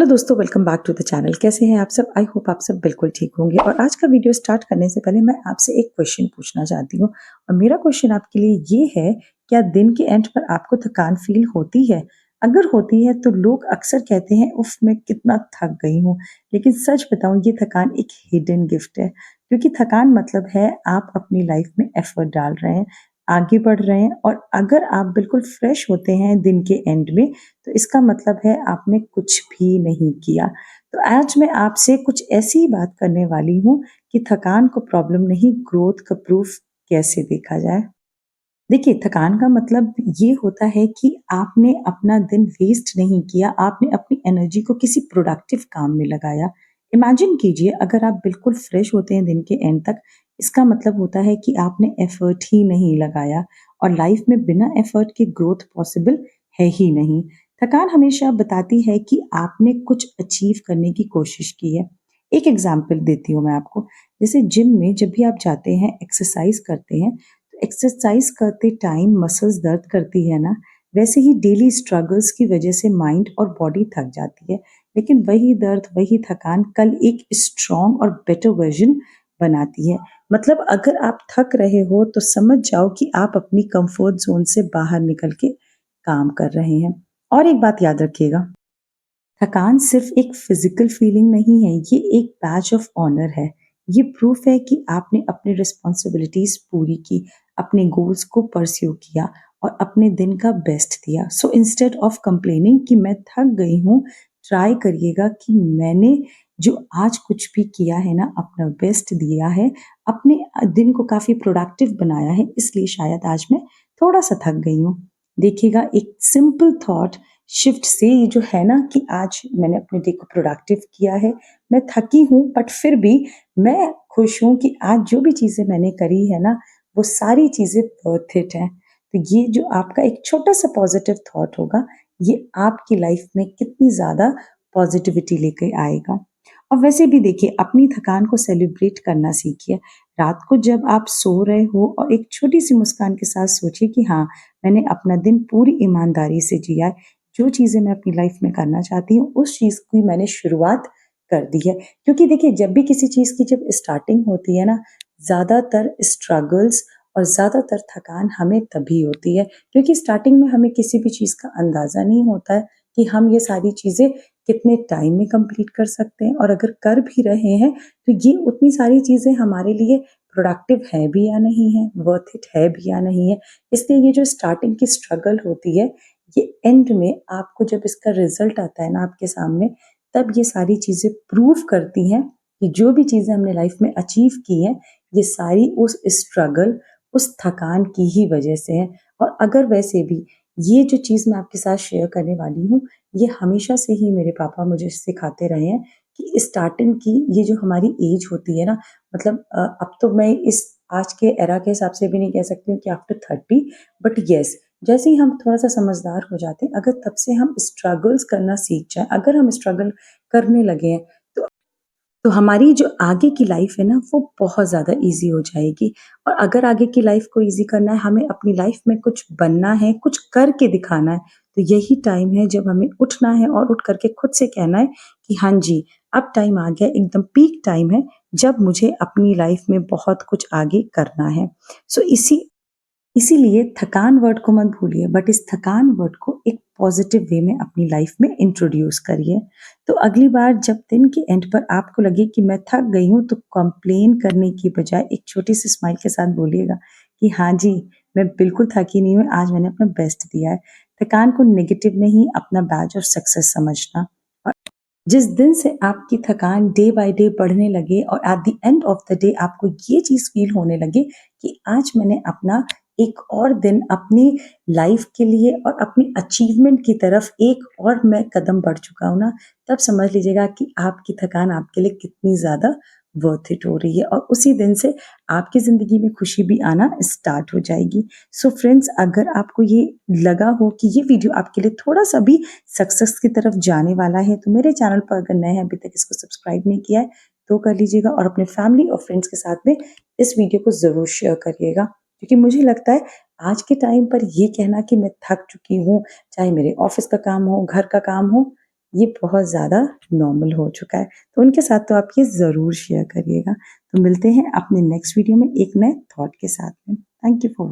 Hello दोस्तों, welcome back to the channel. कैसे हैं आप सब? आई होप आप सब बिल्कुल ठीक होंगे। और आज का वीडियो स्टार्ट करने से पहले मैं आपसे एक क्वेश्चन पूछना चाहती हूँ। और मेरा क्वेश्चन आपके लिए ये है, क्या दिन के एंड पर आपको थकान फील होती है? अगर होती है तो लोग अक्सर कहते हैं उफ मैं कितना थक गई हूँ। लेकिन सच बताऊं, ये थकान एक हिडन गिफ्ट है। क्योंकि थकान मतलब है आप अपनी लाइफ में एफर्ट डाल रहे हैं, आगे बढ़ रहे हैं। और अगर आप बिल्कुल फ्रेश होते हैं दिन के एंड में, तो इसका मतलब है आपने कुछ भी नहीं किया। तो आज मैं आपसे कुछ ऐसी बात करने वाली हूँ कि थकान को प्रॉब्लम नहीं, ग्रोथ का प्रूफ कैसे देखा जाए। देखिए, थकान का मतलब ये होता है कि आपने अपना दिन वेस्ट नहीं किया, आपने अपनी एनर्जी को किसी प्रोडक्टिव काम में लगाया। इमेजिन कीजिए, अगर आप बिल्कुल फ्रेश होते हैं दिन के एंड तक, इसका मतलब होता है कि आपने एफर्ट ही नहीं लगाया। और लाइफ में बिना एफर्ट के ग्रोथ पॉसिबल है ही नहीं। थकान हमेशा बताती है कि आपने कुछ अचीव करने की कोशिश की है। एक एग्जाम्पल देती हूँ मैं आपको। जैसे जिम में जब भी आप जाते हैं, एक्सरसाइज करते हैं, एक्सरसाइज करते टाइम मसल्स दर्द करती है ना, वैसे ही डेली स्ट्रगल्स की वजह से माइंड और बॉडी थक जाती है। लेकिन वही दर्द, वही थकान कल एक स्ट्रॉन्ग और बेटर वर्जन बनाती है। मतलब अगर आप थक रहे हो तो समझ जाओ कि आप अपनी कंफर्ट जोन से बाहर निकल के काम कर रहे हैं। और एक बात याद रखिएगा, थकान सिर्फ एक फिजिकल फीलिंग नहीं है, ये एक बैज ऑफ ऑनर है। ये प्रूफ है कि आपने अपनी रिस्पॉन्सिबिलिटीज पूरी की, अपने गोल्स को परस्यू किया और अपने दिन का बेस्ट दिया। सो इंस्टेड ऑफ कंप्लेनिंग कि मैं थक गई हूँ, ट्राई करिएगा कि मैंने जो आज कुछ भी किया है ना, अपना बेस्ट दिया है, अपने दिन को काफी प्रोडक्टिव बनाया है, इसलिए शायद आज मैं थोड़ा सा थक गई हूँ। देखिएगा, एक सिंपल थॉट शिफ्ट से ये जो है ना कि आज मैंने अपने डे को प्रोडक्टिव किया है, मैं थकी हूँ बट फिर भी मैं खुश हूँ कि आज जो भी चीज़ें मैंने करी है ना, वो सारी चीज़ें वर्थ इट है। तो ये जो आपका एक छोटा सा पॉजिटिव थॉट होगा, ये आपकी लाइफ में कितनी ज़्यादा पॉजिटिविटी लेके आएगा। और वैसे भी देखिए, अपनी थकान को सेलिब्रेट करना सीखिए। रात को जब आप सो रहे हो और एक छोटी सी मुस्कान के साथ सोचिए कि हाँ, मैंने अपना दिन पूरी ईमानदारी से जिया है। जो चीज़ें मैं अपनी लाइफ में करना चाहती हूँ, उस चीज़ की मैंने शुरुआत कर दी है। क्योंकि देखिए, जब भी किसी चीज़ की जब स्टार्टिंग होती है ना, ज़्यादातर स्ट्रगल्स और ज़्यादातर थकान हमें तभी होती है, क्योंकि स्टार्टिंग में हमें किसी भी चीज़ का अंदाज़ा नहीं होता है कि हम ये सारी चीज़ें कितने टाइम में कंप्लीट कर सकते हैं। और अगर कर भी रहे हैं, तो ये उतनी सारी चीज़ें हमारे लिए प्रोडक्टिव है भी या नहीं है, वर्थ इट है भी या नहीं है। इसलिए ये जो स्टार्टिंग की स्ट्रगल होती है, ये एंड में आपको जब इसका रिजल्ट आता है ना आपके सामने, तब ये सारी चीज़ें प्रूव करती हैं कि जो भी चीज़ें हमने लाइफ में अचीव की हैं, ये सारी उस स्ट्रगल, उस थकान की ही वजह से है। और अगर वैसे भी ये जो चीज़ मैं आपके साथ शेयर करने वाली हूँ, ये हमेशा से ही मेरे पापा मुझे सिखाते रहे हैं कि स्टार्टिंग की ये जो हमारी एज होती है ना, मतलब अब तो मैं इस आज के एरा के हिसाब से भी नहीं कह सकती हूँ कि आफ्टर 30, बट येस, जैसे ही हम थोड़ा सा समझदार हो जाते हैं, अगर तब से हम स्ट्रगल्स करना सीख जाएं, अगर हम स्ट्रगल करने लगे हैं, तो हमारी जो आगे की लाइफ है ना, वो बहुत ज़्यादा इजी हो जाएगी। और अगर आगे की लाइफ को इजी करना है, हमें अपनी लाइफ में कुछ बनना है, कुछ करके दिखाना है, तो यही टाइम है जब हमें उठना है और उठ करके खुद से कहना है कि हाँ जी, अब टाइम आ गया, एकदम पीक टाइम है जब मुझे अपनी लाइफ में बहुत कुछ आगे करना है। सो इसीलिए थकान वर्ड को मत भूलिए, बट इस थकान वर्ड को एक पॉजिटिव वे में अपनी लाइफ में इंट्रोड्यूस करिए। तो अगली बार जब दिन के एंड पर आपको लगे कि मैं थक गई हूँ, तो कंप्लेन करने की बजाय एक छोटी सी स्माइल के साथ बोलिएगा कि हाँ जी, मैं बिल्कुल थकी नहीं हूँ, आज मैंने अपना बेस्ट दिया है। थकान को नेगेटिव नहीं, अपना बैज ऑफ सक्सेस समझना। और जिस दिन से आपकी थकान डे बाय डे बढ़ने लगे और at the end of the day आपको ये चीज़ फील होने लगे कि आज मैंने अपना एक और दिन अपनी लाइफ के लिए और अपनी अचीवमेंट की तरफ एक और मैं कदम बढ़ चुका हूँ ना, तब समझ लीजिएगा कि आपकी थकान आपके लिए कितनी ज़्यादा वर्थ इट हो रही है। और उसी दिन से आपकी ज़िंदगी में खुशी भी आना स्टार्ट हो जाएगी। सो फ्रेंड्स, अगर आपको ये लगा हो कि ये वीडियो आपके लिए थोड़ा सा भी सक्सेस की तरफ जाने वाला है, तो मेरे चैनल पर अगर नए हैं, अभी तक इसको सब्सक्राइब नहीं किया है, तो कर लीजिएगा और अपने फैमिली और फ्रेंड्स के साथ में इस वीडियो को ज़रूर शेयर करिएगा। क्योंकि मुझे लगता है आज के टाइम पर ये कहना कि मैं थक चुकी हूँ, चाहे मेरे ऑफिस का काम हो, घर का काम हो, ये बहुत ज़्यादा नॉर्मल हो चुका है। तो उनके साथ तो आप ये ज़रूर शेयर करिएगा। तो मिलते हैं अपने नेक्स्ट वीडियो में एक नए थॉट के साथ में। Thank you for